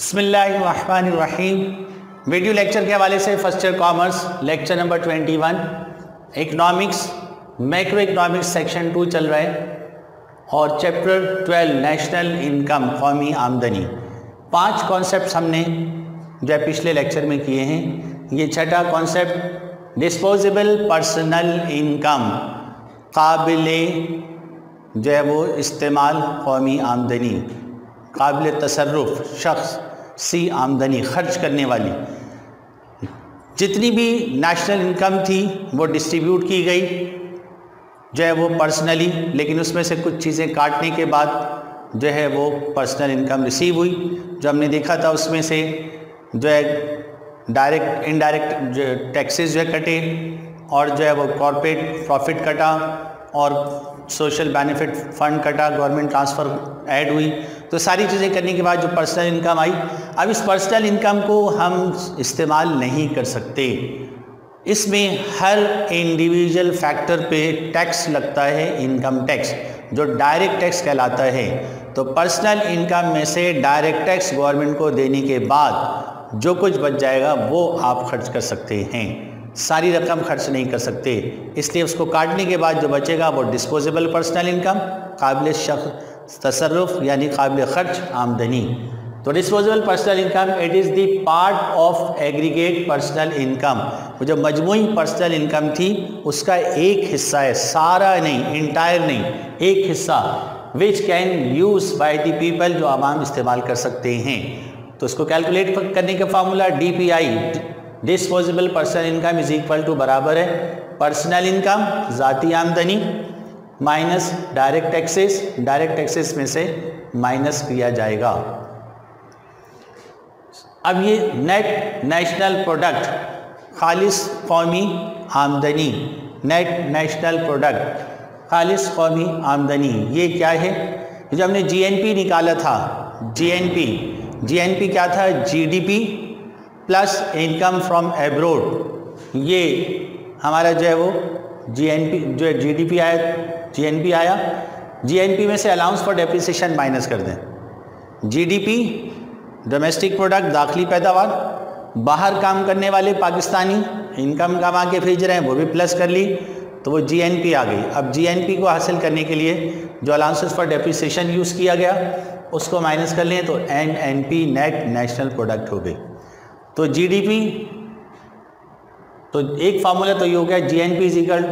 बिस्मिल्लाहिर्रहमानिर्रहीम। Video lecture के हवाले से first year commerce lecture number 21 economics macro economics section 2 चल रहा है और चैप्टर 12 नेशनल इनकम कौमी आमदनी। 5 कॉन्सेप्ट्स हमने जो है पिछले लेक्चर में किए हैं। ये छठा कॉन्सेप्ट डिस्पोजेबल पर्सनल इनकम, काबिले जो है वो इस्तेमाल कौमी आमदनी, काबिल तसर्रुफ शख्स सी आमदनी, खर्च करने वाली। जितनी भी नेशनल इनकम थी वो डिस्ट्रीब्यूट की गई जो है वो पर्सनली, लेकिन उसमें से कुछ चीज़ें काटने के बाद जो है वो पर्सनल इनकम रिसीव हुई। जो हमने देखा था उसमें से जो है डायरेक्ट इनडायरेक्ट जो टैक्सेस जो है कटे और जो है वो कॉर्पोरेट प्रॉफिट कटा और सोशल बेनिफिट फंड कटा, गवर्नमेंट ट्रांसफ़र ऐड हुई। तो सारी चीज़ें करने के बाद जो पर्सनल इनकम आई, अब इस पर्सनल इनकम को हम इस्तेमाल नहीं कर सकते। इसमें हर इंडिविजुअल फैक्टर पे टैक्स लगता है, इनकम टैक्स जो डायरेक्ट टैक्स कहलाता है। तो पर्सनल इनकम में से डायरेक्ट टैक्स गवर्नमेंट को देने के बाद जो कुछ बच जाएगा वो आप खर्च कर सकते हैं, सारी रकम खर्च नहीं कर सकते। इसलिए उसको काटने के बाद जो बचेगा वो डिस्पोजेबल पर्सनल इनकम, काबिल शख्स तसर्रुफ यानी काबिल खर्च आमदनी। तो disposable personal income it is the part of aggregate personal income. वो जो मजमूई पर्सनल इनकम थी उसका एक हिस्सा है, सारा नहीं, इंटायर नहीं, एक हिस्सा which can use by the people, जो आवाम इस्तेमाल कर सकते हैं। तो उसको कैलकुलेट करने का formula DPI disposable personal income is equal to बराबर है पर्सनल इनकम ज़ाती आमदनी minus direct taxes, direct taxes में से माइनस किया जाएगा। अब ये नेट नेशनल प्रोडक्ट, खालिस कौमी आमदनी, नेट नेशनल प्रोडक्ट खालिस कौमी आमदनी, ये क्या है? जो हमने GNP निकाला था, GNP क्या था? GDP plus income from abroad. ये हमारा जो है वो GNP जो है GDP आया, GNP आया। GNP में से अलाउंस फॉर डेप्रिसिएशन माइनस कर दें। GDP डोमेस्टिक प्रोडक्ट, दाखिली पैदावार, बाहर काम करने वाले पाकिस्तानी इनकम कमा के भेज रहे हैं वो भी प्लस कर ली, तो वो GNP आ गई। अब GNP को हासिल करने के लिए जो अलाउंसेस फॉर डेप्रिसिएशन यूज़ किया गया उसको माइनस कर लें तो NNP नेट नेशनल प्रोडक्ट हो गई। तो GDP, तो एक फार्मूला तो ये हो गया GNP इज इक्वल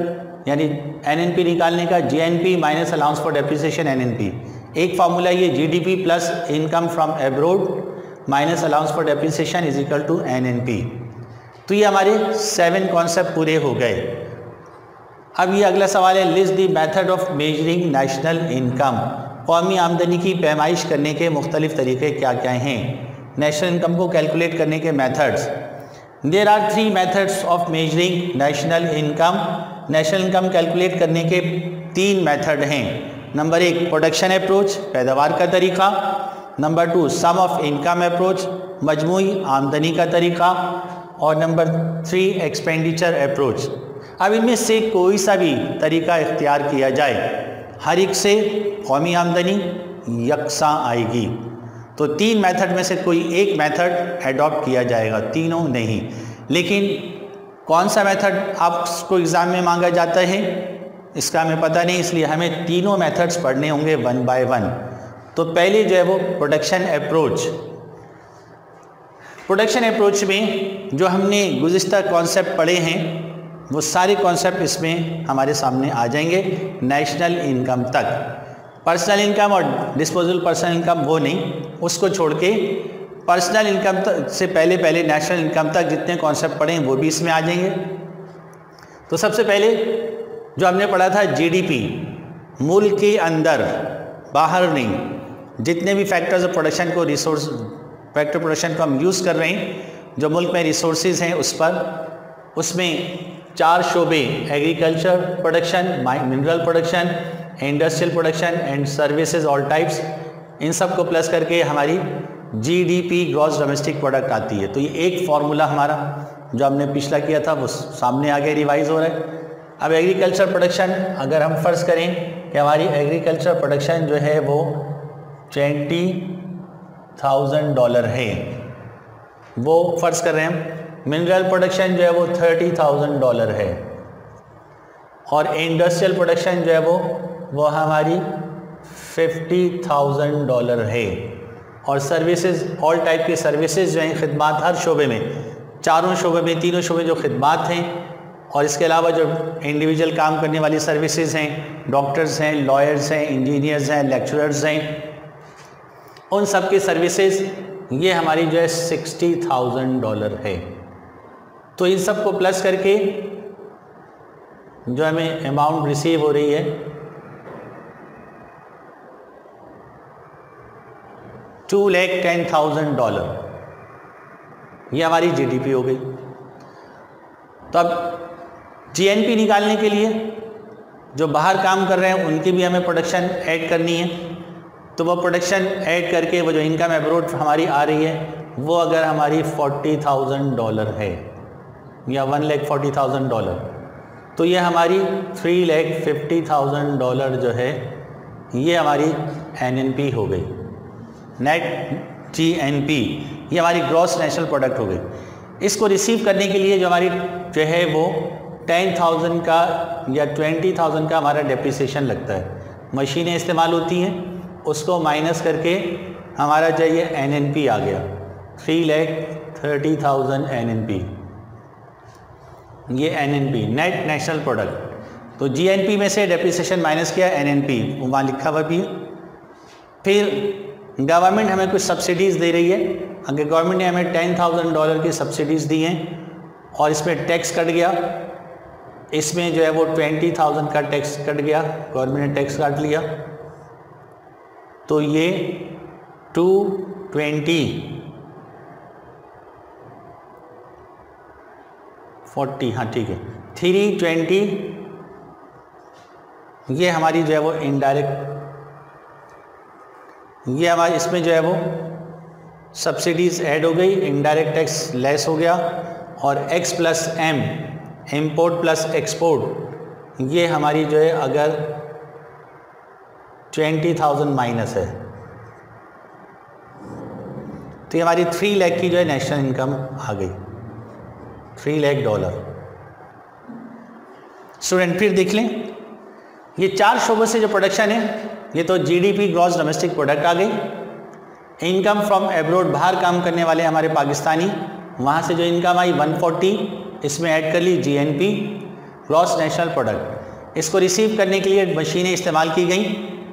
यानी NNP निकालने का, GNP minus allowance for depreciation NNP। एक फार्मूला ये GDP plus income from abroad minus allowance for depreciation is equal to NNP। तो ये हमारे 7 कॉन्सेप्ट पूरे हो गए। अब ये अगला सवाल है, list the method of measuring national income. कौमी आमदनी की पैमाइश करने के मुख्तलिफ तरीके क्या क्या हैं? नेशनल इनकम को कैलकुलेट करने के methods. There are 3 methods of measuring national income. National income calculate करने के 3 मेथड हैं। नंबर 1 प्रोडक्शन अप्रोच, पैदावार का तरीका। Number 2 sum of income approach, मजमूई आमदनी का तरीका। और नंबर 3 एक्सपेंडिचर अप्रोच। अब इनमें से कोई सा भी तरीका इख्तियार किया जाए, हर एक से कौमी आमदनी यकसा आएगी। तो 3 मेथड में से कोई एक मेथड एडॉप्ट किया जाएगा, तीनों नहीं। लेकिन कौन सा मेथड आपको एग्ज़ाम में मांगा जाता है इसका हमें पता नहीं, इसलिए हमें तीनों मेथड्स पढ़ने होंगे 1 बाय 1। तो पहले जो है वो प्रोडक्शन अप्रोच। प्रोडक्शन अप्रोच में जो हमने गुज़िश्ता कॉन्सेप्ट पढ़े हैं वो सारे कॉन्सेप्ट इसमें हमारे सामने आ जाएंगे नेशनल इनकम तक। पर्सनल इनकम और डिस्पोजेबल पर्सनल इनकम वो नहीं, उसको छोड़ के पर्सनल इनकम से पहले नेशनल इनकम तक जितने कॉन्सेप्ट पढ़े हैं वो भी इसमें आ जाएंगे। तो सबसे पहले जो हमने पढ़ा था GDP, मुल्क के अंदर बाहर नहीं, जितने भी फैक्टर्स ऑफ प्रोडक्शन को रिसोर्स फैक्टर प्रोडक्शन को हम यूज़ कर रहे हैं, जो मुल्क में रिसोर्सेज हैं उस पर, उसमें 4 शोबे agriculture production, mineral production, industrial production and services all types, इन सब को प्लस करके हमारी GDP ग्रॉस डोमेस्टिक प्रोडक्ट आती है। तो ये एक फार्मूला हमारा जो हमने पिछला किया था वो सामने आगे रिवाइज हो रहा है। अब एग्रीकल्चर प्रोडक्शन, अगर हम फर्ज करें कि हमारी एग्रीकल्चर प्रोडक्शन जो है वो 20 $30,000 है, वो फ़र्ज़ कर रहे हैं हम। मिनरल प्रोडक्शन जो है वो $30,000 है, और इंडस्ट्रियल प्रोडक्शन जो है वो हमारी $50,000 है। और सर्विसेज, ऑल टाइप की सर्विसेज जो हैं, खिदमात, हर शोबे में, चारों शोबे में, तीनों शोबे जो खिदमात हैं, और इसके अलावा जो इंडिविजुअल काम करने वाली सर्विसेज हैं, डॉक्टर्स हैं, लॉयर्स हैं, इंजीनियर्स हैं, लेक्चरर्स हैं, उन सब की सर्विसेज ये हमारी जो है $60,000 है। तो इन सब को प्लस करके जो हमें अमाउंट रिसीव हो रही है $210,000, ये हमारी जीडीपी हो गई। तो अब जीएनपी निकालने के लिए जो बाहर काम कर रहे हैं उनकी भी हमें प्रोडक्शन ऐड करनी है। तो वो प्रोडक्शन ऐड करके वो जो इनकम अब्रोड हमारी आ रही है वो अगर हमारी $40,000 है या $1,40,000, तो ये हमारी $3,50,000 जो है ये हमारी एनएनपी हो गई, नेट जीएनपी, ये हमारी ग्रॉस नेशनल प्रोडक्ट हो गई। इसको रिसीव करने के लिए जो हमारी जो है वो 10,000 का या 20,000 का हमारा डेप्रिसिएशन लगता है। मशीनें इस्तेमाल होती हैं, उसको माइनस करके हमारा जो ये एनएनपी आ गया 3,30,000 एनएनपी, ये एनएनपी नेट नेशनल प्रोडक्ट। तो जीएनपी में से डेप्रिसिएशन माइनस किया, एनएनपी वहाँ लिखा हुआ भी है। फिर गवर्नमेंट हमें कुछ सब्सिडीज़ दे रही है। अगर गवर्नमेंट ने हमें $10,000 की सब्सिडीज़ दी हैं और इसमें टैक्स कट गया, इसमें जो है वो 20,000 का टैक्स कट गया, गवर्नमेंट ने टैक्स काट लिया, तो ये 220 हाँ ठीक है 320 ये हमारी जो है वो इनडायरेक्ट, ये हमारी इसमें जो है वो सब्सिडीज़ ऐड हो गई, इनडायरेक्ट टैक्स लेस हो गया, और X plus M import plus export ये हमारी जो है अगर 20,000 माइनस है तो ये हमारी 3 लाख की जो है नेशनल इनकम आ गई, $3,00,000। स्टूडेंट फिर देख लें, ये 4 शोबों से जो प्रोडक्शन है, ये तो जीडीपी ग्रॉस डोमेस्टिक प्रोडक्ट आ गई, इनकम फ्रॉम एब्रोड बाहर काम करने वाले हमारे पाकिस्तानी, वहाँ से जो इनकम आई 140, इसमें ऐड कर ली जीएनपी ग्रॉस नेशनल प्रोडक्ट। इसको रिसीव करने के लिए मशीनें इस्तेमाल की गई,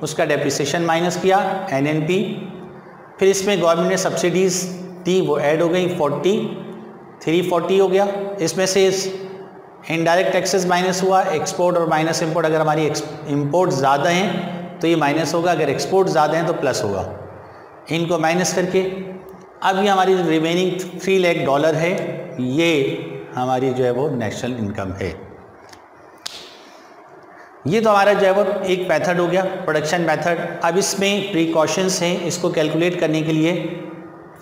उसका डेप्रिसिएशन माइनस किया एनएनपी, फिर इसमें गवर्नमेंट ने सब्सिडीज़ दी, वो ऐड हो गई 340 हो गया। इसमें से इनडायरेक्ट टैक्सेस माइनस हुआ, एक्सपोर्ट और माइनस इंपोर्ट, अगर हमारी इंपोर्ट ज़्यादा हैं तो ये माइनस होगा, अगर एक्सपोर्ट ज़्यादा हैं तो प्लस होगा। इनको माइनस करके अब ये हमारी रिमेनिंग $3,00,000 है, ये हमारी जो है वो नेशनल इनकम है। ये तो हमारा जो है वो एक मेथड हो गया, प्रोडक्शन मेथड। अब इसमें प्रिकॉशंस हैं, इसको कैलकुलेट करने के लिए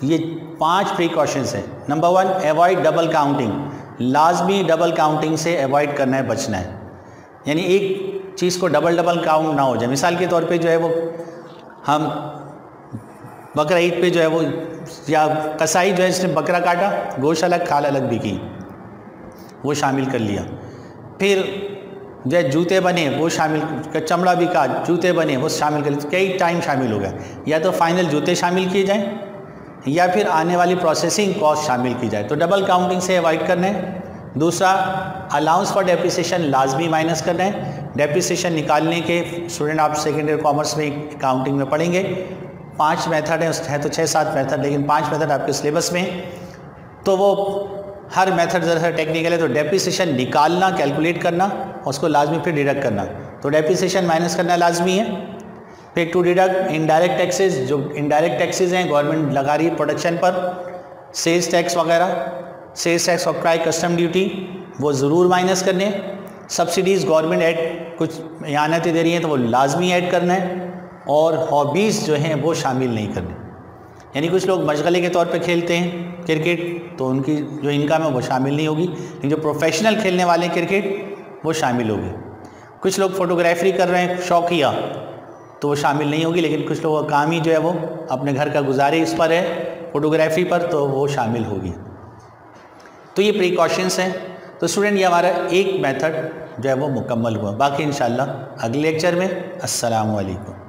ये 5 प्रिकॉशंस हैं। नंबर 1, अवॉइड डबल काउंटिंग, लाजमी डबल काउंटिंग से अवॉइड करना है, बचना है, यानी एक चीज़ को डबल काउंट ना हो जाए। मिसाल के तौर पे जो है वो हम बकरा ईद पे जो है वो, या कसाई जो है इसने बकरा काटा, गोश्त अलग खाल अलग बिकी, वो शामिल कर लिया। फिर जो है जूते बने वो शामिल, चमड़ा बिका, जूते बने वो शामिल कर लिया, कई टाइम शामिल हो गया। या तो फाइनल जूते शामिल किए जाएँ या फिर आने वाली प्रोसेसिंग कॉस्ट शामिल की जाए, तो डबल काउंटिंग से अवॉइड करना है। दूसरा, अलाउंस फॉर डेप्रिसिएशन लाजमी माइनस करना है। डेप्रिसिएशन निकालने के स्टूडेंट आप सेकेंड ईयर कॉमर्स में अकाउंटिंग में पढ़ेंगे, 5 मेथड है तो 6-7 मेथड, लेकिन 5 मेथड आपके सिलेबस में, तो वो हर मेथड ज़रा टेक्निकल है। तो डेप्रिसिएशन निकालना, कैलकुलेट करना, उसको लाजमी फिर डिडक्ट करना, तो डेप्रिसिएशन माइनस करना लाजमी है। फिर टू डिडक्ट इनडायरेक्ट टैक्सेस, जो इनडायरेक्ट टैक्सेस हैं गवर्नमेंट लगा रही है प्रोडक्शन पर, सेल्स टैक्स वगैरह, सेल्स टैक्स और क्राई कस्टम ड्यूटी, वो ज़रूर माइनस करने। सब्सिडीज़ गवर्नमेंट ऐड कुछ इयानतें दे रही हैं तो वो लाजमी ऐड करना है, और हॉबीज़ जो हैं वो शामिल नहीं करने। यानी कुछ लोग मशगले के तौर पे खेलते हैं क्रिकेट, तो उनकी जो इनकम है वो शामिल नहीं होगी, लेकिन जो प्रोफेशनल खेलने वाले हैं क्रिकेट वो शामिल होगी। कुछ लोग फोटोग्राफी कर रहे हैं शौकिया, तो वो शामिल नहीं होगी, लेकिन कुछ लोगों का काम ही जो है वो अपने घर का गुजारे इस पर है, फोटोग्राफी पर, तो वो शामिल होगी। तो ये प्रिकॉशंस हैं। तो स्टूडेंट ये हमारा एक मेथड जो है वो मुकम्मल हुआ। बाकी इंशाल्लाह अगले लेक्चर में। अस्सलामु अलैकुम।